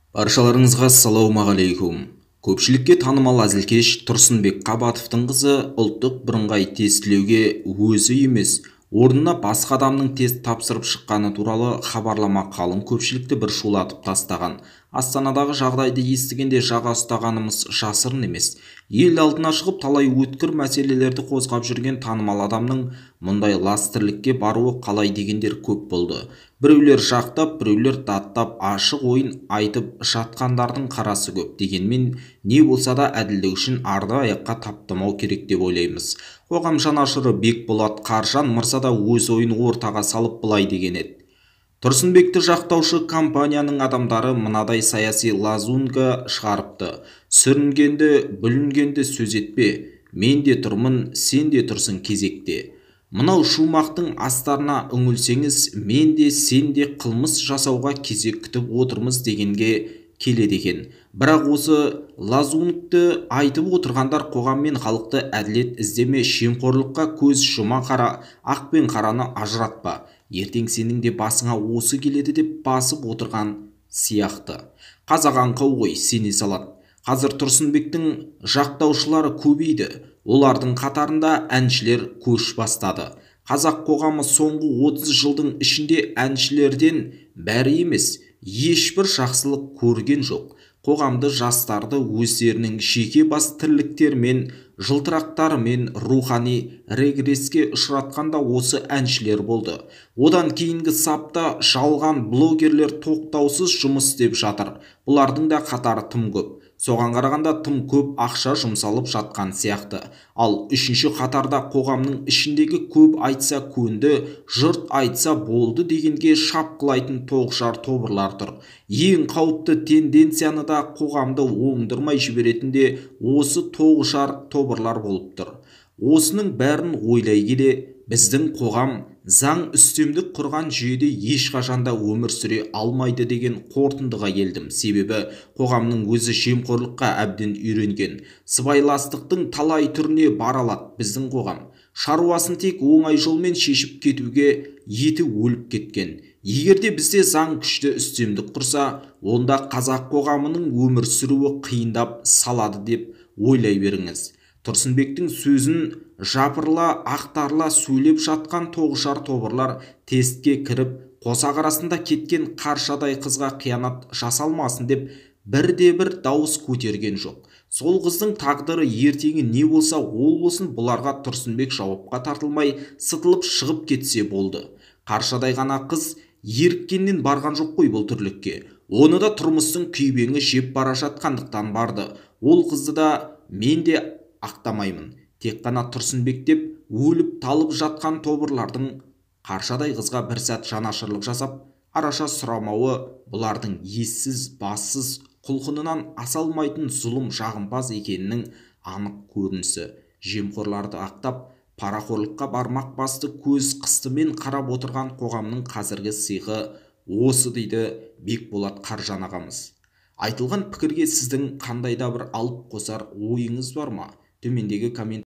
Баршаларыңызға ассалаумағалейкум. Көпшілікке танымал әзілкеш Тұрсынбек Қабатовтың қызы ұлттық бірыңғай тестілеуге өзі емес, орнына басқа адамның тест тапсырып шыққаны туралы хабарлама қалың көпшілікті бір шулатып тастаған. Астанадағы жағдайды естігенде жаға ұстағанымыз жасырын емес. Ел алдына шығып талай өткір мәселелерді қозғап жүрген танымал адамның мұндай лас-тірлікке баруы қалай дегендер көп болды. Біреулер жақтап, біреулер даттап, ашық ойын айтып жатқандардың қарасы көп. Дегенмен не болса да әділдік үшін арды аяққа таптамау керек деп ойлаймыз. Қоғам жанашыры Бекболат Қаржан мырза да өз ойын ортаға салып былай деген еді: Тұрсынбекті жақтаушы компанияның адамдары мынадай саяси лозунга шығарыпты: сүрінгенді, бүлінгенді сөз етпе, мен де тұрмын, сен де тұрсың кезекте. Мынау шумақтың астарына үңілсеңіз, мен де сен де қылмыс жасауға кезек күтіп отырмыз дегенге келеді екен. Бірақ осы лозунгты айтып отырғандар қоғам мен халықты әділет іздеме, жемқорлыққа көз жұма қара, ақ пен қараны ажыратпа, ертең сенің де басыңа осы келеді деп басып отырған сияқты. Қазақ аңқау ғой, сене салады. Қазір Тұрсынбектің жақтаушылары көбейді. Олардың қатарында әншілер көш бастады. Қазақ қоғамы соңғы 30 жылдың ішінде әншілерден бәрі емес, ешбір жақсылық көрген жоқ. Қоғамды жастарды өздерінің жеке бас тірліктерімен, жылтырақтарымен рухани регреске ұшыратқанда осы әншілер болды. Одан кейінгі сапта жалған блогерлер тоқтаусыз жұмыс істеп жатыр. Бұлардың да қатары тым көп. Соған қарағанда тым көп ақша жұмсалып жатқан сияқты. Ал үшінші қатарда қоғамның ішіндегі көп айтса көнді, жұрт айтса болды дегенге шапқылайтын тоғышар тобырлар тұр. Ең қауіпті тенденцияны да қоғамды оңдырмай жіберетін де осы тоғышар тобырлар болып тұр. Осының бәрін ойлай келе, біздің қоғам заң үстемдік құрған жүйеде ешқашанда өмір сүре алмайды деген қорытындыға келдім. Себебі қоғамның өзі жемқорлыққа әбден үйренген. Сыбайластықтың талай түріне бара алады біздің қоғам. Шаруасын тек оңай жолмен шешіп кетуге еті өліп кеткен. Егерде бізде заң күшті үстемдік құрса, онда қазақ қоғамының өмір сүруі қиындап салады деп ойлай беріңіз. Тұрсынбектің сөзін жапырыла, ақтарыла сөйлеп жатқан тоғышар тобырлар тестке кіріп, қосақ арасында кеткен қаршадай қызға қиянат жасалмасын деп бірде-бір дауыс көтерген жоқ. Сол қыздың тағдыры ертеңі не болса ол болсын, бұларға Тұрсынбек жауапқа тартылмай сытылып шығып кетсе болды. Қаршадай ғана қыз еріккеннен барған жоқ қой бұл тірлікке. Оны да тұрмыстың күйбеңі жеп бара жатқандықтан барды. Ол қызды да мен де ақтамаймын. Тек қана Тұрсынбек деп өліп талып жатқан тобырлардың қаршадай қызға бір сәт жанашырлық жасап, араша сұрамауы бұлардың ессіз, бассыз, құлқынынан аса алмайтын зұлым жағымпаз екенінің анық көрінісі. Жемқорларды ақтап, парақорлыққа бармақ басты көз қыстымен қарап отырған қоғамның қазіргі сиқы осы дейді Бекболат Қаржан ағамыз. Айтылған пікірге сіздің қандай да бір алып қосар ойыңыз бар ма? Төмендегі коммент